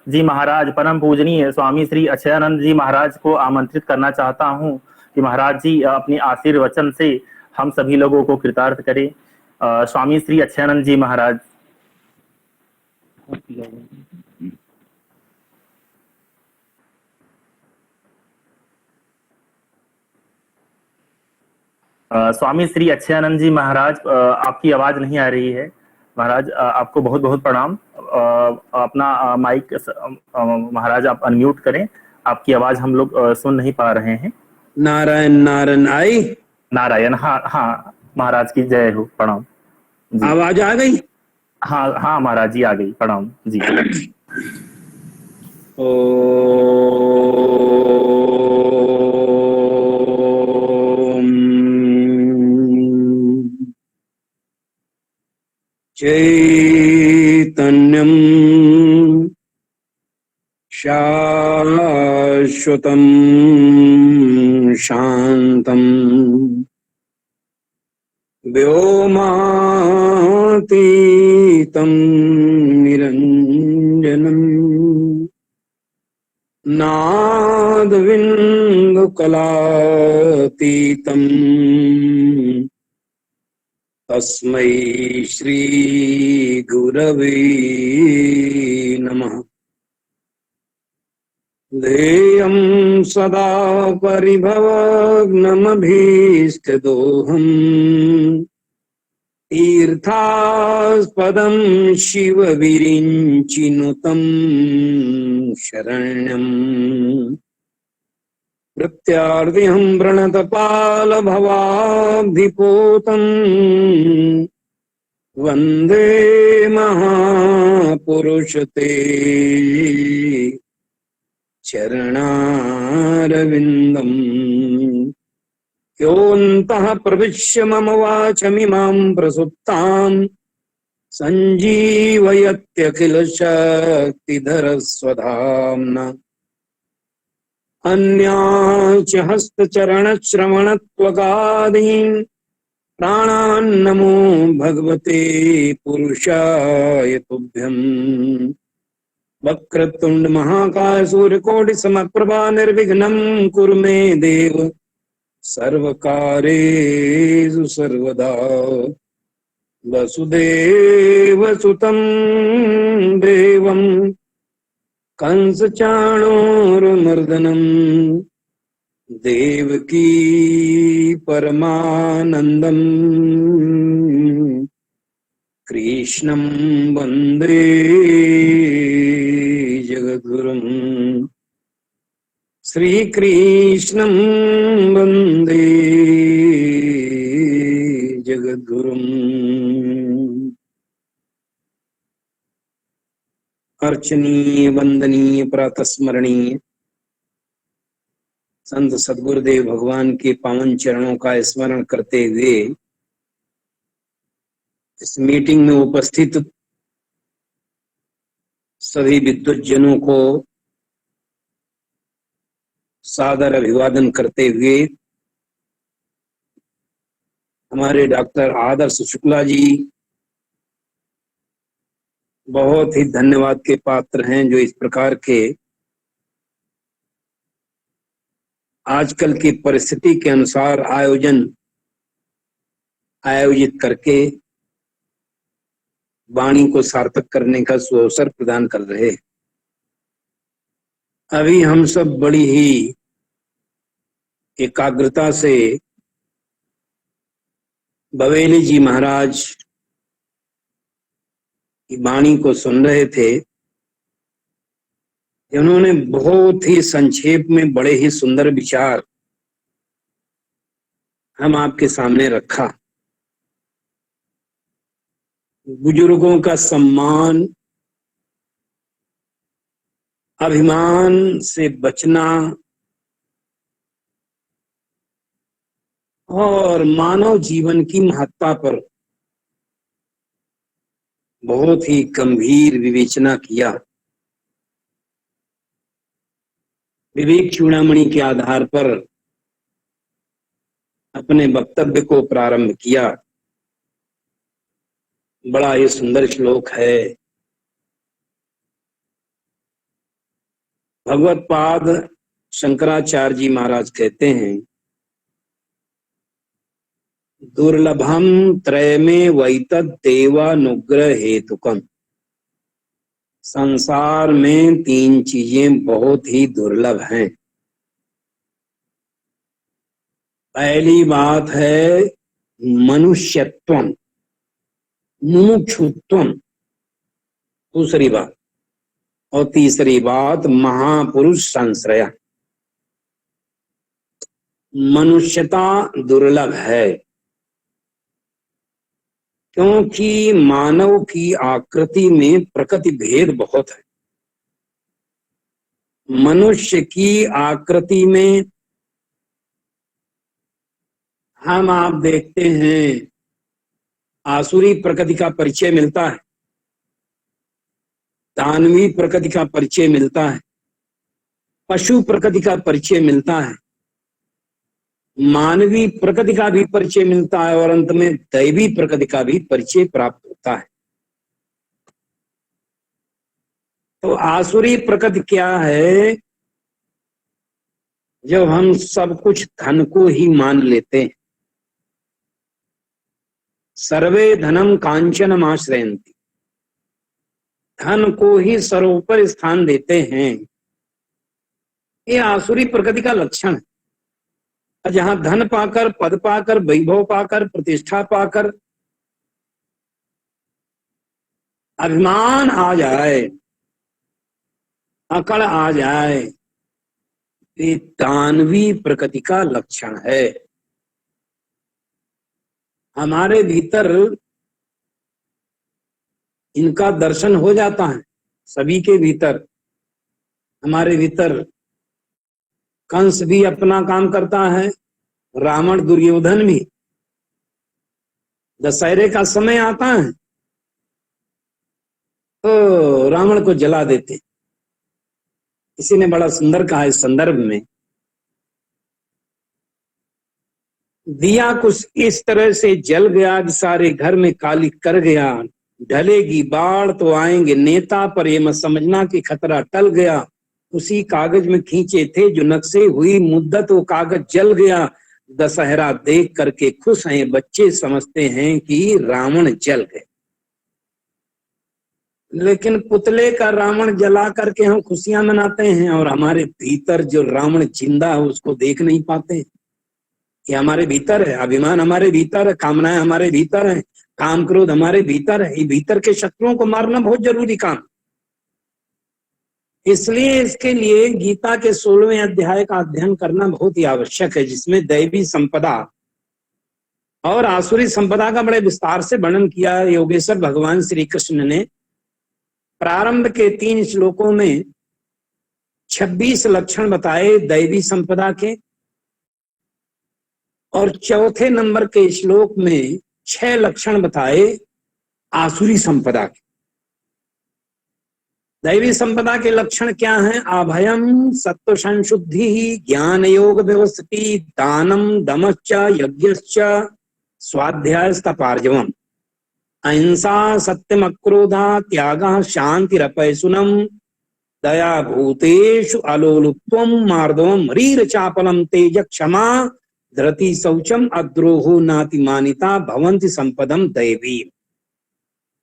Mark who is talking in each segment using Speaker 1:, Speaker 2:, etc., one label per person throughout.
Speaker 1: जी महाराज, परम पूजनीय स्वामी श्री अक्षयानंद जी महाराज को आमंत्रित करना चाहता हूँ कि महाराज जी अपनी आशीर्वचन से हम सभी लोगों को कृतार्थ करें। स्वामी श्री अक्षयानंद जी महाराज। स्वामी श्री अक्षयानंद जी महाराज, आपकी आवाज नहीं आ रही है। महाराज आपको बहुत बहुत प्रणाम। अपना माइक महाराज आप अनम्यूट करें, आपकी आवाज हम लोग सुन नहीं पा रहे हैं।
Speaker 2: नारायण नारायण आई।
Speaker 1: नारायण, हाँ हाँ महाराज की जय हो, प्रणाम जी।
Speaker 2: आवाज आ गई?
Speaker 1: हाँ हाँ महाराज जी आ गई, प्रणाम जी।
Speaker 2: चैतन्यं शाश्वतं शान्तं व्योमातीतं निरञ्जनम् नादविन्दुकलातीतं तस्मै श्री गुरवे नमः। ध्येयं सदा परिभवग्नमभीष्टदोहम् तीर्थास्पदं शिवविरिञ्चिनुतं शरण्यम् प्रत्यार्तिहं प्रणतपालभवाब्धिपोतम् वन्दे महापुरुषते चरणारविन्दम्। योऽन्तः प्रविश्य मम वाचमिमां प्रसुप्तां सञ्जीवयत्यखिलशक्तिधरस्वधाम्ना अन्याश्च हस्तचरणश्रवणत्वगादीन् प्राणान्नमो भगवते पुरुषाय तुभ्यम्। वक्रतुण्ड महाकाय सूर्यकोटि समप्रभा निर्विघ्नं कुरु मे देव सर्वकारेषु सर्वदा। वसुदेवसुतं देवं कंसचाणूरमर्दनं देवकी परमानन्दं कृष्णं वन्दे जगद्गुरुं। श्रीकृष्णं वन्दे जगद्गुरुम्। अर्चनीय वंदनीय प्रातस्मरणीय संत सद्गुरुदेव भगवान के पावन चरणों का स्मरण करते हुए इस मीटिंग में उपस्थित सभी विद्वज्जनों को सादर अभिवादन करते हुए हमारे डॉक्टर आदर्श शुक्ला जी बहुत ही धन्यवाद के पात्र हैं, जो इस प्रकार के आजकल की परिस्थिति के अनुसार आयोजित करके वाणी को सार्थक करने का सुअवसर प्रदान कर रहे। अभी हम सब बड़ी ही एकाग्रता से बवेली जी महाराज की वाणी को सुन रहे थे। उन्होंने बहुत ही संक्षेप में बड़े ही सुंदर विचार हम आपके सामने रखा। बुजुर्गों का सम्मान, अभिमान से बचना और मानव जीवन की महत्ता पर बहुत ही गंभीर विवेचना किया। विवेक चूड़ामणि के आधार पर अपने वक्तव्य को प्रारंभ किया। बड़ा ही सुंदर श्लोक है। भगवत पाद शंकराचार्य जी महाराज कहते हैं, दुर्लभम त्रयमे वैतद देवानुग्रह हेतुकम। संसार में 3 चीजें बहुत ही दुर्लभ हैं। पहली बात है मनुष्यत्वम, मुमुक्षुत्वम, दूसरी बात, और तीसरी बात महापुरुष संश्रय। मनुष्यता दुर्लभ है क्योंकि मानव की आकृति में प्रकृति भेद बहुत है। मनुष्य की आकृति में हम आप देखते हैं आसुरी प्रकृति का परिचय मिलता है, दानवी प्रकृति का परिचय मिलता है, पशु प्रकृति का परिचय मिलता है, मानवीय प्रकृति का भी परिचय मिलता है और अंत में दैवी प्रकृति का भी परिचय प्राप्त होता है। तो आसुरी प्रकृति क्या है? जब हम सब कुछ धन को ही मान लेते हैं, सर्वे धनम कांचनम आश्रयन्ति, धन को ही सर्वोपरि स्थान देते हैं, ये आसुरी प्रकृति का लक्षण है। जहां धन पाकर, पद पाकर, वैभव पाकर, प्रतिष्ठा पाकर अभिमान आ जाए, अकड़ आ जाए, ये दानवी प्रकृति का लक्षण है। हमारे भीतर इनका दर्शन हो जाता है, सभी के भीतर। हमारे भीतर कंस भी अपना काम करता है, रावण दुर्योधन भी। दशहरे का समय आता है तो रावण को जला देते। किसी ने बड़ा सुंदर कहा इस संदर्भ में, दिया कुछ इस तरह से जल गया कि सारे घर में काली कर गया। ढलेगी बाढ़ तो आएंगे नेता, पर ये मत समझना कि खतरा टल गया। उसी कागज में खींचे थे जो नक्शे, हुई मुद्दत वो कागज जल गया। दशहरा देख करके खुश हैं बच्चे, समझते हैं कि रावण जल गए। लेकिन पुतले का रावण जला करके हम खुशियां मनाते हैं और हमारे भीतर जो रावण जिंदा है उसको देख नहीं पाते। ये हमारे भीतर है, अभिमान हमारे भीतर है, कामनाएं हमारे भीतर है, काम क्रोध हमारे भीतर है। ये भीतर के शत्रुओं को मारना बहुत जरूरी काम। इसलिए इसके लिए गीता के 16वें अध्याय का अध्ययन करना बहुत ही आवश्यक है, जिसमें दैवी संपदा और आसुरी संपदा का बड़े विस्तार से वर्णन किया है योगेश्वर भगवान श्री कृष्ण ने। प्रारंभ के 3 श्लोकों में 26 लक्षण बताए दैवी संपदा के, और चौथे नंबर के श्लोक में 6 लक्षण बताए आसुरी संपदा के। दैवी संपदा के लक्षण क्या हैं? अभयम, सत्व संशुद्धि, ज्ञान योग व्यवस्थिति, दानम, दमश्च, यज्ञश्च, स्वाध्यायस्तपार्जवम, अहिंसा, सत्यम, अक्रोधा, त्यागः, शांतिरपैशुनम, दया भूतेषु अलोलुप्त्वम, मार्दवम, ह्रीर चापलम, तेज, क्षमा, धृति, शौचम, अद्रोहो, नातिमानिता, भवन्ति संपदम दैवी।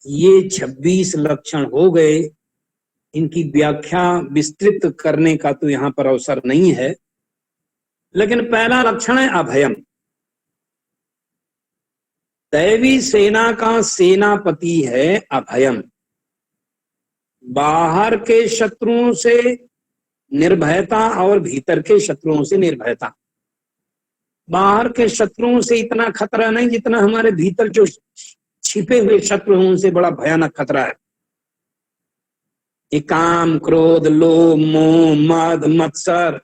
Speaker 2: ये 26 लक्षण हो गए। इनकी व्याख्या विस्तृत करने का तो यहाँ पर अवसर नहीं है, लेकिन पहला लक्षण है अभयम। दैवी सेना का सेनापति है अभयम। बाहर के शत्रुओं से निर्भयता और भीतर के शत्रुओं से निर्भयता। बाहर के शत्रुओं से इतना खतरा नहीं जितना हमारे भीतर जो छिपे हुए शत्रु हैं उनसे बड़ा भयानक खतरा है। ये काम, क्रोध, लोभ, मोह, मद, मत्सर,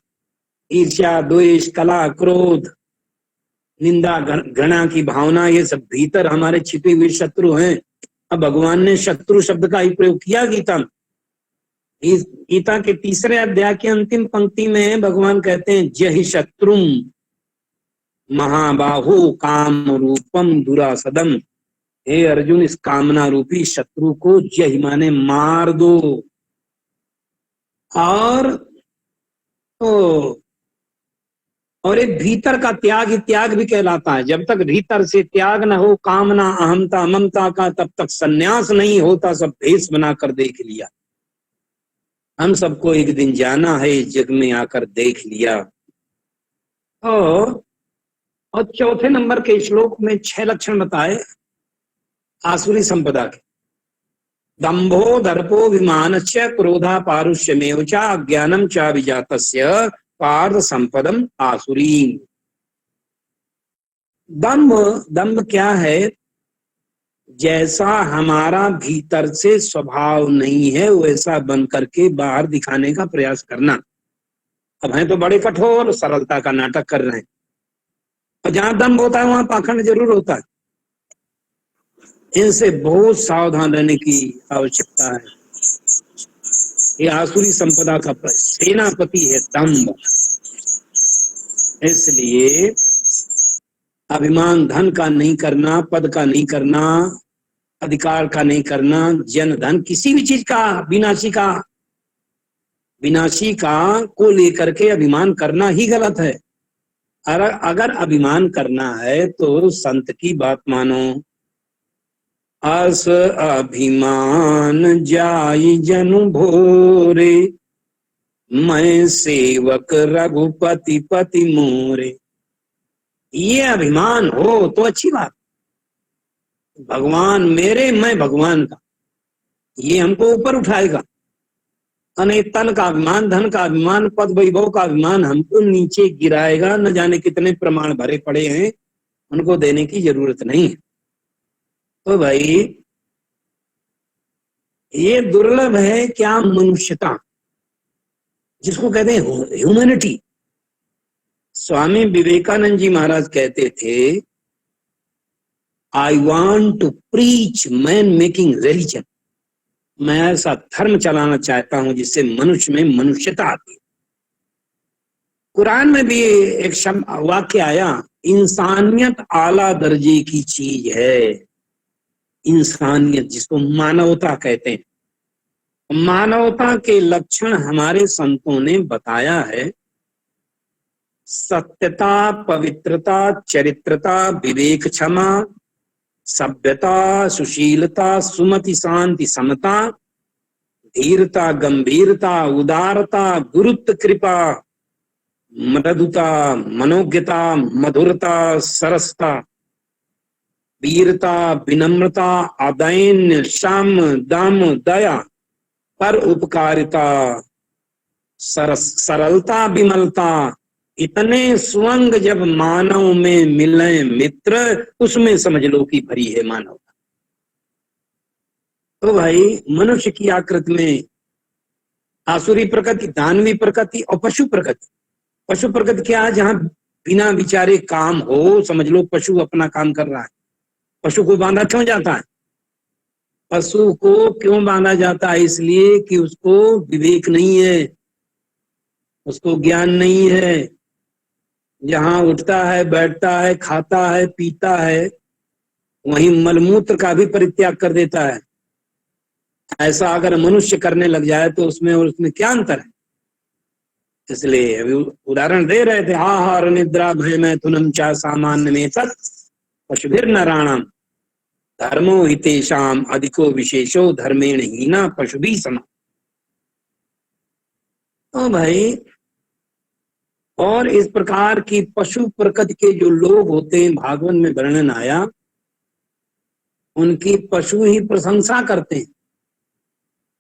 Speaker 2: ईर्ष्या, द्वेष, कला, क्रोध, निंदा, घृणा की भावना, ये सब भीतर हमारे छिपे हुए शत्रु हैं। अब भगवान ने शत्रु शब्द का ही प्रयोग किया गीता में। गीता के 3रे अध्याय की अंतिम पंक्ति में भगवान कहते हैं, जहि शत्रुम महाबाहो काम रूपम दुरासदम। हे अर्जुन, इस कामना रूपी शत्रु को जहि माने मार दो। और तो और एक भीतर का त्याग ही त्याग भी कहलाता है। जब तक भीतर से त्याग न हो, कामना अहमता ममता का, तब तक सन्यास नहीं होता। सब भेष बनाकर देख लिया, हम सबको एक दिन जाना है, जग में आकर देख लिया। और चौथे नंबर के श्लोक में 6 लक्षण बताए आसुरी संपदा के। दंभो दर्पो विमानस्य क्रोधा पारुष्यमेव च अज्ञानम च विजातस्य पार्थ संपदम आसुरी। दंभ, दंभ क्या है? जैसा हमारा भीतर से स्वभाव नहीं है वैसा बन करके बाहर दिखाने का प्रयास करना। अब हैं तो बड़े कठोर, सरलता का नाटक कर रहे हैं, और जहां दंभ होता है वहां पाखंड जरूर होता है। इनसे बहुत सावधान रहने की आवश्यकता है। ये आसुरी संपदा का सेनापति है दंभ। इसलिए अभिमान धन का नहीं करना, पद का नहीं करना, अधिकार का नहीं करना, जन धन किसी भी चीज का, विनाशी का को लेकर के अभिमान करना ही गलत है। अगर अभिमान करना है तो संत की बात मानो। अस अभिमान जाई जनु भोरे, मैं सेवक रघुपति पति मोरे। ये अभिमान हो तो अच्छी बात, भगवान मेरे, मैं भगवान का, ये हमको ऊपर उठाएगा। अने तन का अभिमान, धन का अभिमान, पद वैभव का अभिमान हमको नीचे गिराएगा। न जाने कितने प्रमाण भरे पड़े हैं, उनको देने की जरूरत नहीं है। तो भाई ये दुर्लभ है क्या? मनुष्यता, जिसको कहते हैं ह्यूमैनिटी। स्वामी विवेकानंद जी महाराज कहते थे, I want to preach man making religion. मैं ऐसा धर्म चलाना चाहता हूं जिससे मनुष्य में मनुष्यता आती है। कुरान में भी एक वाक्य आया, इंसानियत आला दर्जे की चीज है। इंसानियत, जिसको मानवता कहते हैं। मानवता के लक्षण हमारे संतों ने बताया है। सत्यता, पवित्रता, चरित्रता, विवेक, क्षमा, सभ्यता, सुशीलता, सुमति, शांति, समता, धीरता, गंभीरता, उदारता, गुरुत्व, कृपा, मृदुता, मनोज्ञता, मधुरता, सरसता, वीरता, विनम्रता, अदैन्य, क्षम, दम, दया, पर उपकारिता, सरलता, विमलता। इतने स्वंग जब मानव में मिले मित्र, उसमें समझ लो कि भरी है मानवता। तो भाई मनुष्य की आकृति में आसुरी प्रकृति, दानवी प्रकृति और पशु प्रकृति। पशु प्रकृति क्या है? जहां बिना विचारे काम हो, समझ लो पशु अपना काम कर रहा है। पशु को बांधा क्यों जाता है? पशु को क्यों बांधा जाता है? इसलिए कि उसको विवेक नहीं है, उसको ज्ञान नहीं है। जहां उठता है, बैठता है, खाता है, पीता है, वहीं मलमूत्र का भी परित्याग कर देता है। ऐसा अगर मनुष्य करने लग जाए तो उसमें और उसमें क्या अंतर है? इसलिए अभी उदाहरण दे रहे थे, आहार निद्रा भय मैथुनम चा सामान्य में तत् पशुभिर नराणाम धर्मो हितेषाम अधिको विशेषो धर्मेण हीना पशुभि समा। तो भाई, और इस प्रकार की पशु प्रकृति के जो लोग होते हैं, भागवत में वर्णन आया, उनकी पशु ही प्रशंसा करते हैं।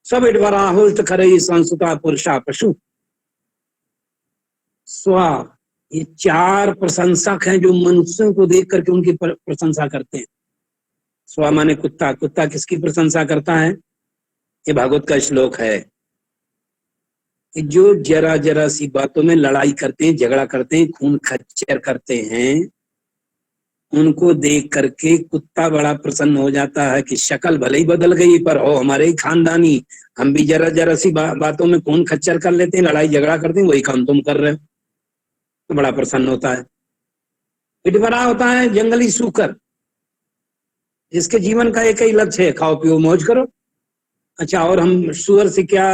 Speaker 2: सब इडवराहुष्ट खरई संसुता पुरुषा पशु स्वा। ये 4 प्रशंसक हैं जो मनुष्यों को देख करके उनकी प्रशंसा करते हैं। स्वा माने कुत्ता। कुत्ता किसकी प्रशंसा करता है? ये भागवत का श्लोक है। जो जरा जरा सी बातों में लड़ाई करते हैं, झगड़ा करते हैं, खून खच्चर करते हैं, उनको देख करके कुत्ता बड़ा प्रसन्न हो जाता है कि शक्ल भले ही बदल गई पर हो हमारे ही खानदानी। हम भी जरा जरा सी बातों में खून खच्चर कर लेते हैं, लड़ाई झगड़ा करते हैं, वही काम तुम कर रहे हो, तो बड़ा प्रसन्न होता है। पिटवरा होता है जंगली सूकर, जिसके जीवन का एक ही लक्ष्य है, खाओ पियो मौज करो। अच्छा, और हम सुअर से क्या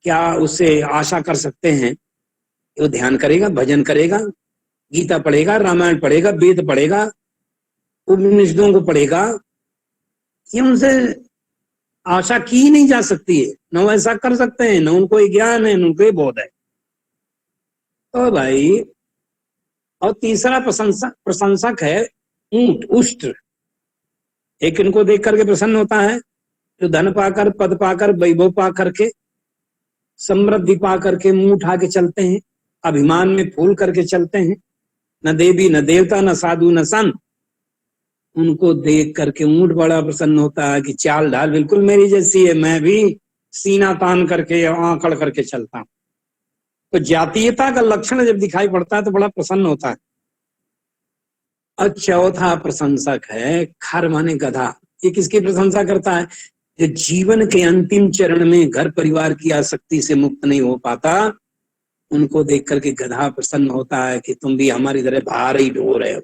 Speaker 2: क्या उससे आशा कर सकते हैं? वो ध्यान करेगा, भजन करेगा, गीता पढ़ेगा, रामायण पढ़ेगा, वेद पढ़ेगा, उपनिषदों को पढ़ेगा, ये उनसे आशा की नहीं जा सकती है। न वो ऐसा कर सकते हैं, न उनको ये ज्ञान है, न उनको ये बोध है। तो भाई, और तीसरा प्रशंसक है ऊंट, उष्ट्र। एक इनको देख करके प्रसन्न होता है, जो धन पाकर, पद पाकर, वैभव पा करके, समृद्धि पा करके मुंह उठा के चलते हैं, अभिमान में फूल करके चलते हैं, न देवी न देवता न साधु न संत। उनको देख करके ऊंट बड़ा प्रसन्न होता है कि चाल ढाल बिल्कुल मेरी जैसी है, मैं भी सीना तान करके आंकड़ करके चलता हूं। तो जातीयता का लक्षण जब दिखाई पड़ता है तो बड़ा प्रसन्न होता है। और चौथा प्रशंसक है खर माने गधा। ये किसकी प्रशंसा करता है? जो जीवन के अंतिम चरण में घर परिवार की आसक्ति से मुक्त नहीं हो पाता, उनको देख करके गधा प्रसन्न होता है कि तुम भी हमारी तरह बाहर ही ढो रहे हो,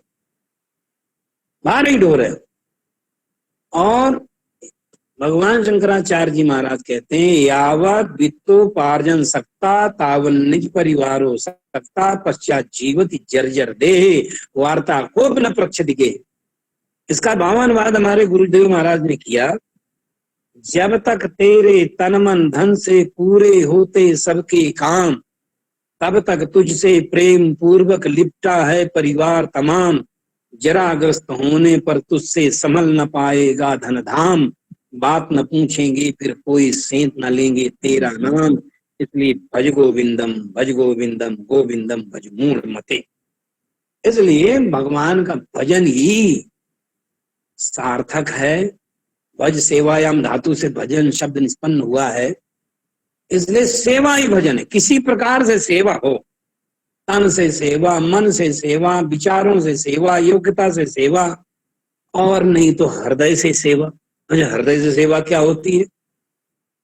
Speaker 2: बाहर ही ढो रहे हो। और भगवान शंकराचार्य जी महाराज कहते हैं, यावत वित्तोपार्जन सकता तावन निज परिवारो सकता पश्चात जीवति जर्जर देह वार्ता को न प्रक्ष दिखे। इसका भावानुवाद हमारे गुरुदेव महाराज ने किया, जब तक तेरे तन मन धन से पूरे होते सबके काम, तब तक तुझसे प्रेम पूर्वक लिपटा है परिवार तमाम। जराग्रस्त होने पर तुझसे संभल न पाएगा धन धाम, बात न पूछेंगे फिर कोई सेंत न लेंगे तेरा नाम। इसलिए भज गोविंदम गोविंदम भज मूढ़ मते। इसलिए भगवान का भजन ही सार्थक है। भज सेवायाम धातु से भजन शब्द निष्पन्न हुआ है, इसलिए सेवा ही भजन है। किसी प्रकार से सेवा हो, तन से सेवा, मन से सेवा, विचारों से सेवा, योग्यता से सेवा, और नहीं तो हृदय से सेवा। हृदय से सेवा क्या होती है?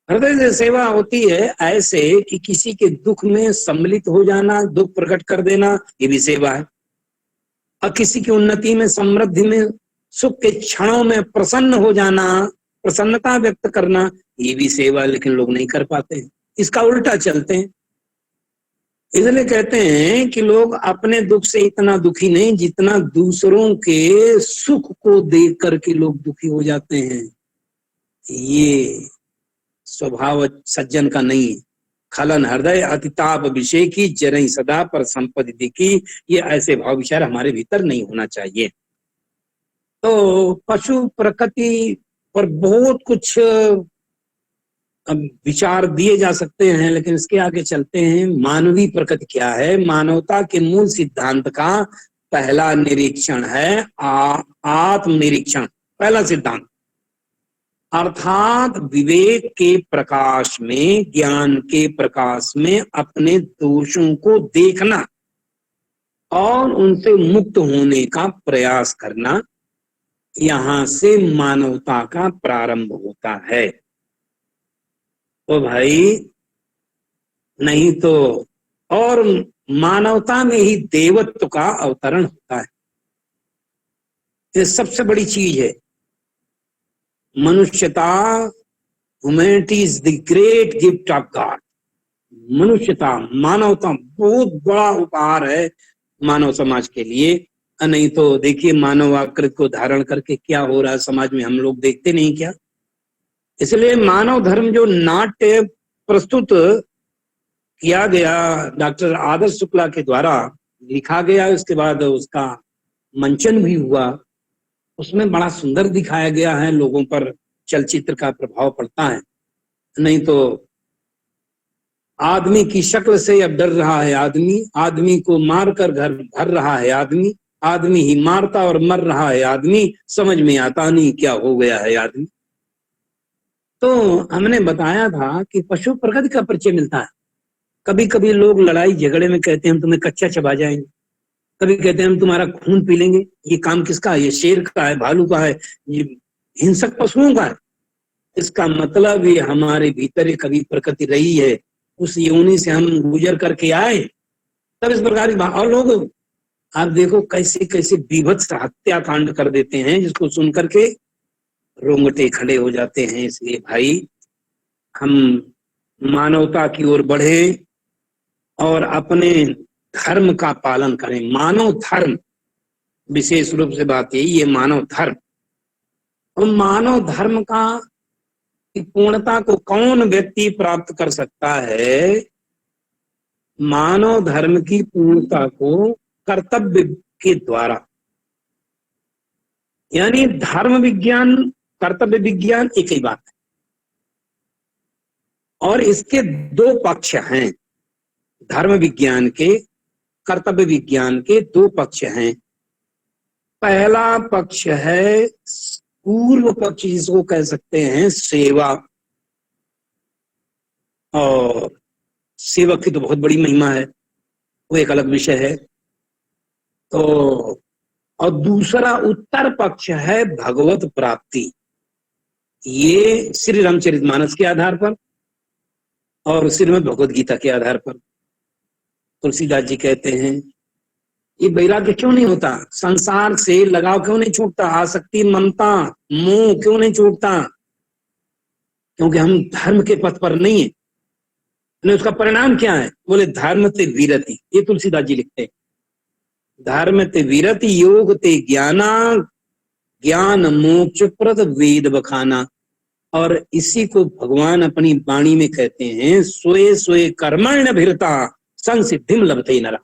Speaker 2: हृदय से सेवा होती है ऐसे कि किसी के दुख में सम्मिलित हो जाना, दुख प्रकट कर देना, ये भी सेवा है। और किसी की उन्नति में, समृद्धि में, सुख के क्षणों में प्रसन्न हो जाना, प्रसन्नता व्यक्त करना, ये भी सेवा। लेकिन लोग नहीं कर पाते हैं, इसका उल्टा चलते हैं। इसलिए कहते हैं कि लोग अपने दुख से इतना दुखी नहीं जितना दूसरों के सुख को देख करके लोग दुखी हो जाते हैं। ये स्वभाव सज्जन का नहीं है। खलन हृदय अतिताप अभिषेकी जरई सदा पर संपत्ति देखी, ये ऐसे भाव विचार हमारे भीतर नहीं होना चाहिए। तो पशु प्रकृति पर बहुत कुछ विचार दिए जा सकते हैं, लेकिन इसके आगे चलते हैं। मानवीय प्रकृति क्या है? मानवता के मूल सिद्धांत का पहला निरीक्षण है आत्मनिरीक्षण। पहला सिद्धांत अर्थात विवेक के प्रकाश में, ज्ञान के प्रकाश में अपने दोषों को देखना और उनसे मुक्त होने का प्रयास करना। यहां से मानवता का प्रारंभ होता है। तो भाई नहीं तो, और मानवता में ही देवत्व का अवतरण होता है। ये सबसे बड़ी चीज है। मनुष्यता, humanity is the great gift of God. मनुष्यता, मानवता बहुत बड़ा उपहार है मानव समाज के लिए। नहीं तो देखिए मानव आकृति को धारण करके क्या हो रहा है समाज में, हम लोग देखते नहीं क्या? इसलिए मानव धर्म जो नाट्य प्रस्तुत किया गया डॉक्टर आदर्श शुक्ला के द्वारा लिखा गया, उसके बाद उसका मंचन भी हुआ, उसमें बड़ा सुंदर दिखाया गया है। लोगों पर चलचित्र का प्रभाव पड़ता है। नहीं तो आदमी की शक्ल से अब डर रहा है आदमी, आदमी को मारकर घर भर रहा है आदमी, आदमी ही मारता और मर रहा है आदमी, समझ में आता नहीं क्या हो गया है आदमी। तो हमने बताया था कि पशु प्रकृति का परिचय मिलता है। कभी कभी लोग लड़ाई झगड़े में कहते हैं हम तुम्हें कच्चा चबा जाएंगे, कभी कहते हैं हम तुम्हारा खून पी लेंगे। ये काम किसका है? ये शेर का है, भालू का है, ये हिंसक पशुओं का है। इसका मतलब ये हमारे भीतर कभी प्रकृति रही है, उस योनि से हम गुजर करके आए, तब इस प्रकार की। और लोग आप देखो कैसे कैसे बीभत्स हत्याकांड कर देते हैं, जिसको सुन करके रोंगटे खड़े हो जाते हैं। इसलिए भाई हम मानवता की ओर बढ़े और अपने धर्म का पालन करें। मानव धर्म, विशेष रूप से बात यही, ये मानव धर्म। और मानव धर्म का की पूर्णता को कौन व्यक्ति प्राप्त कर सकता है? मानव धर्म की पूर्णता को कर्तव्य के द्वारा, यानी धर्म विज्ञान कर्तव्य विज्ञान एक ही बात है, और इसके दो पक्ष हैं। धर्म विज्ञान के, कर्तव्य विज्ञान के दो पक्ष हैं। पहला पक्ष है पूर्व पक्ष, जिसको कह सकते हैं सेवा, और सेवक की तो बहुत बड़ी महिमा है, वो एक अलग विषय है। तो और दूसरा उत्तर पक्ष है भगवत प्राप्ति। ये श्री रामचरितमानस के आधार पर और श्रीमद् भगवद गीता के आधार पर। तुलसीदास जी कहते हैं ये वैराग्य क्यों नहीं होता, संसार से लगाव क्यों नहीं छूटता, आसक्ति ममता मोह क्यों नहीं छूटता? क्योंकि हम धर्म के पथ पर नहीं है। उसका परिणाम क्या है? बोले धर्म ते वीरति। ये तुलसीदास जी लिखते हैं, धर्म ते वीरति योग ते ज्ञाना, ज्ञान मोक्ष प्रद वेद बखाना। और इसी को भगवान अपनी वाणी में कहते हैं, स्वये स्वये कर्मण्य भिरता संसिद्धिम लभते नरा।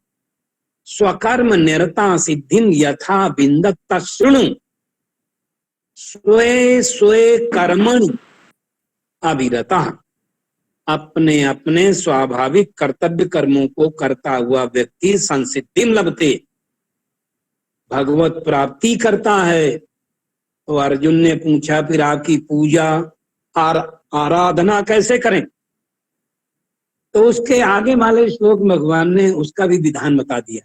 Speaker 2: स्वकर्म निरता सिद्धिम यथा विन्दत शृणु। स्वये स्वये कर्मणि अभिरता, अपने अपने स्वाभाविक कर्तव्य कर्मों को करता हुआ व्यक्ति संसिद्धिम लभते, भगवत प्राप्ति करता है। तो अर्जुन ने पूछा फिर आपकी पूजा आराधना कैसे करें? तो उसके आगे वाले श्लोक में भगवान ने उसका भी विधान बता दिया।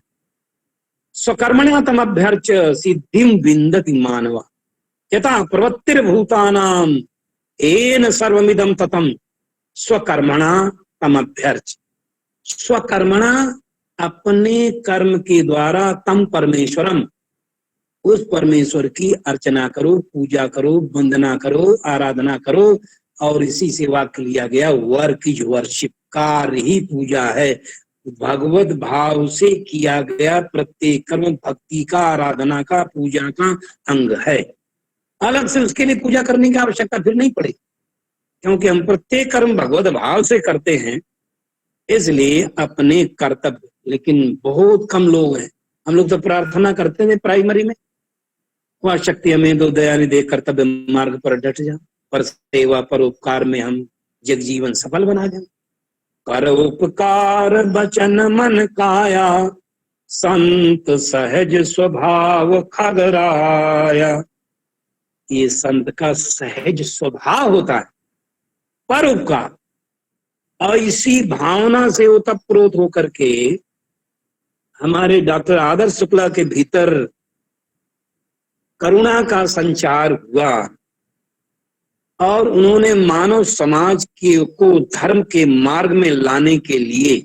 Speaker 2: स्वकर्मण्या तमभ्यर्च सिद्धिम विन्दति मानवा, यथा प्रवृत्तिर्भूतानां येन सर्वमिदं ततं स्वकर्मणा तमभ्यर्च। स्वकर्मणा, अपने कर्म के द्वारा, तम परमेश्वरम, उस परमेश्वर की अर्चना करो, पूजा करो, वंदना करो, आराधना करो। और इसी से वाक्य लिया गया, वर्क इज वर्शिप, कार्य ही पूजा है। भगवत भाव से किया गया प्रत्येक कर्म भक्ति का, आराधना का, पूजा का अंग है। अलग से उसके लिए पूजा करने की आवश्यकता फिर नहीं पड़ेगी, क्योंकि हम प्रत्येक कर्म भगवत भाव से करते हैं, इसलिए अपने कर्तव्य। लेकिन बहुत कम लोग हैं, हम लोग तो प्रार्थना करते थे प्राइमरी में, वह शक्ति हमें दो, दया निधे, कर्तव्य मार्ग पर डट जा, पर सेवा परोपकार में हम जग जीवन सफल बना जाए। परोपकार बचन मन काया, संत सहज स्वभाव खगराया। ये संत का सहज स्वभाव होता है परोपकार, और इसी भावना से ओतप्रोत होकर के हमारे डॉक्टर आदर्श शुक्ला के भीतर करुणा का संचार हुआ, और उन्होंने मानव समाज को धर्म के मार्ग में लाने के लिए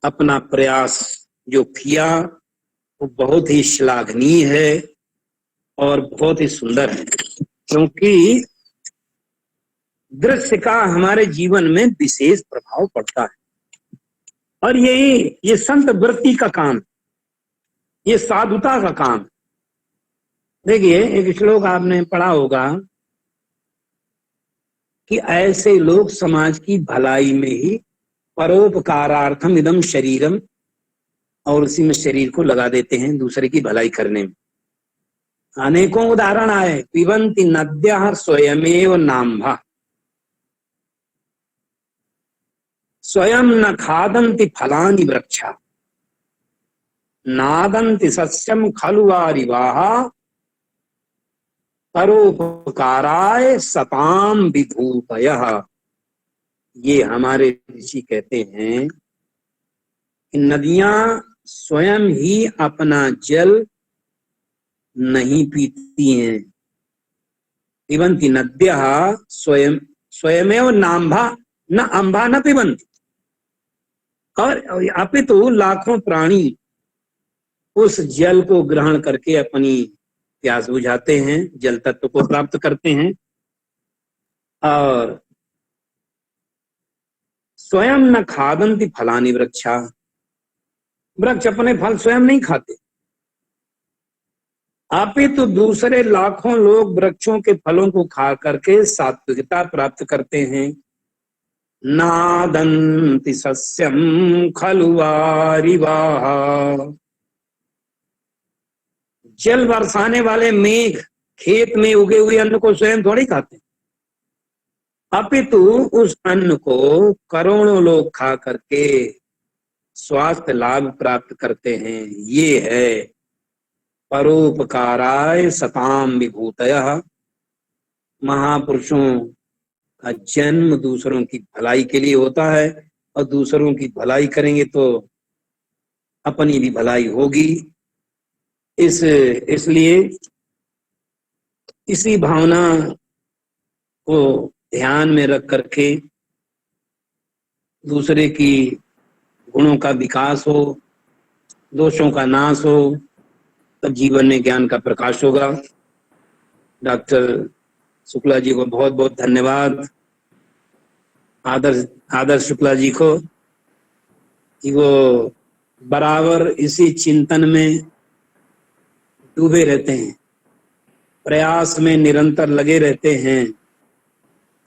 Speaker 2: अपना प्रयास जो किया वो बहुत ही श्लाघनीय है और बहुत ही सुंदर है। क्योंकि दृश्य का हमारे जीवन में विशेष प्रभाव पड़ता है, और ये संत वृत्ति का काम, ये साधुता का काम। देखिए, एक श्लोक आपने पढ़ा होगा कि ऐसे लोग समाज की भलाई में ही परोपकारार्थम इदम शरीरम, और उसी में शरीर को लगा देते हैं दूसरे की भलाई करने में। अनेकों उदाहरण आए, पिबन्ति नद्यः स्वयमेव नाम्भः, स्वयं न खादन्ति फलानि वृक्षा, नादन्ति सस्यम खलु वारिवाः, परोपकाराय सताम विधूतयः। ये हमारे ऋषि कहते हैं कि नदियां स्वयं ही अपना जल नहीं पीती हैं। पिबन्ति नद्यः स्वयं स्वयमेव नाम्भा न अम्भा न पिबन्ति, और अपितु लाखों प्राणी उस जल को ग्रहण करके अपनी प्यास बुझाते हैं, जल तत्व को प्राप्त करते हैं। और स्वयं न खादन्ति फलानि वृक्षा, वृक्ष अपने फल स्वयं नहीं खाते, अपितु दूसरे लाखों लोग वृक्षों के फलों को खा करके सात्विकता प्राप्त करते हैं। नादन्ति सस्यम खलु वारिवाः, जल बरसाने वाले मेघ खेत में उगे हुए अन्न को स्वयं थोड़ी खाते, अपितु उस अन्न को करोड़ों लोग खा करके स्वास्थ्य लाभ प्राप्त करते हैं। ये है परोपकाराय सताम विभूतयः, महापुरुषों का जन्म दूसरों की भलाई के लिए होता है, और दूसरों की भलाई करेंगे तो अपनी भी भलाई होगी। इसलिए इसी भावना को ध्यान में रख करके दूसरे की गुणों का विकास हो, दोषों का नाश हो, तब जीवन में ज्ञान का प्रकाश होगा। डॉक्टर शुक्ला जी को बहुत बहुत धन्यवाद, आदर्श शुक्ला जी को, कि वो बराबर इसी चिंतन में डूबे रहते हैं, प्रयास में निरंतर लगे रहते हैं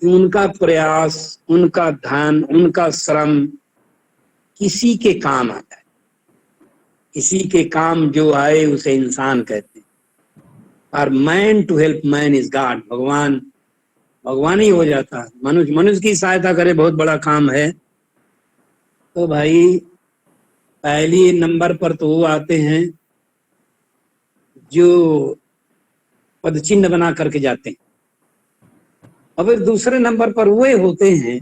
Speaker 2: कि उनका प्रयास, उनका ध्यान, उनका श्रम किसी के काम आता है। किसी के काम जो आए उसे इंसान कहते हैं, और man to help man is god, भगवान ही हो जाता है। मनुष्य की सहायता करे, बहुत बड़ा काम है। तो भाई पहली नंबर पर तो वो आते हैं जो पद चिन्ह बना करके जाते हैं, और फिर दूसरे नंबर पर वे होते हैं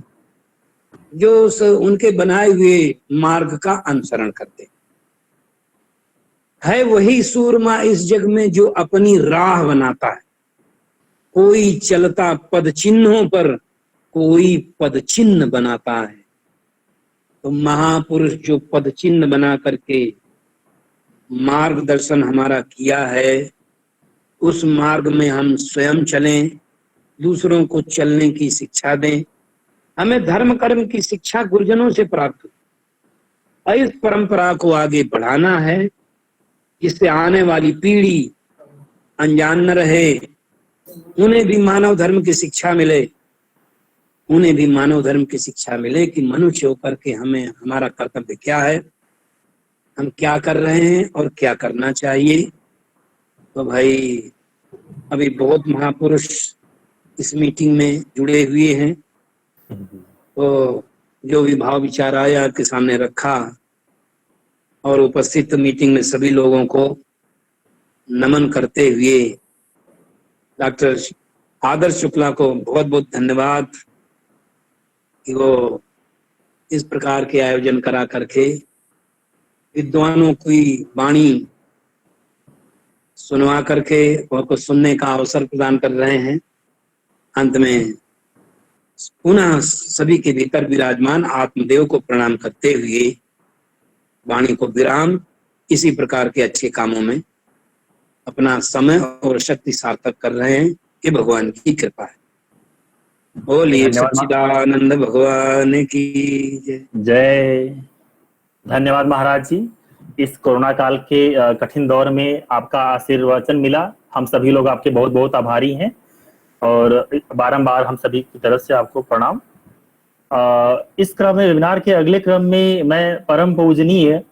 Speaker 2: जो उनके बनाए हुए मार्ग का अनुसरण करते है। वही सूरमा इस जग में जो अपनी राह बनाता है। कोई चलता पद चिन्हों पर, कोई पद चिन्ह बनाता है। तो महापुरुष जो पद चिन्ह बना करके मार्गदर्शन हमारा किया है, उस मार्ग में हम स्वयं चलें, दूसरों को चलने की शिक्षा दें। हमें धर्म कर्म की शिक्षा गुरुजनों से प्राप्त हो, इस परंपरा को आगे बढ़ाना है, जिससे आने वाली पीढ़ी अनजान न रहे, उन्हें भी मानव धर्म की शिक्षा मिले, उन्हें भी मानव धर्म की शिक्षा मिले कि मनुष्य होकर के हमें हमारा कर्तव्य क्या है, हम क्या कर रहे हैं और क्या करना चाहिए। तो भाई अभी बहुत महापुरुष इस मीटिंग में जुड़े हुए हैं, तो जो भी भाव विचार आया आपके सामने रखा, और उपस्थित मीटिंग में सभी लोगों को नमन करते हुए डॉक्टर आदर्श शुक्ला को बहुत बहुत धन्यवाद कि वो इस प्रकार के आयोजन करा करके विद्वानों की वाणी सुनवा करके और को सुनने का अवसर प्रदान कर रहे हैं। अंत में पुनः सभी के भीतर विराजमान आत्मदेव को प्रणाम करते हुए वाणी को विराम, इसी प्रकार के अच्छे कामों में अपना समय और शक्ति सार्थक कर रहे हैं। ये भगवान की कृपा है। बोलिए सच्चिदानंद भगवान की जय।
Speaker 1: जय। धन्यवाद महाराज जी। इस कोरोना काल के कठिन दौर में आपका आशीर्वचन मिला, हम सभी लोग आपके बहुत बहुत आभारी हैं, और बारंबार हम सभी की तरफ से आपको प्रणाम। इस क्रम में, वेबिनार के अगले क्रम में मैं परम पूजनीय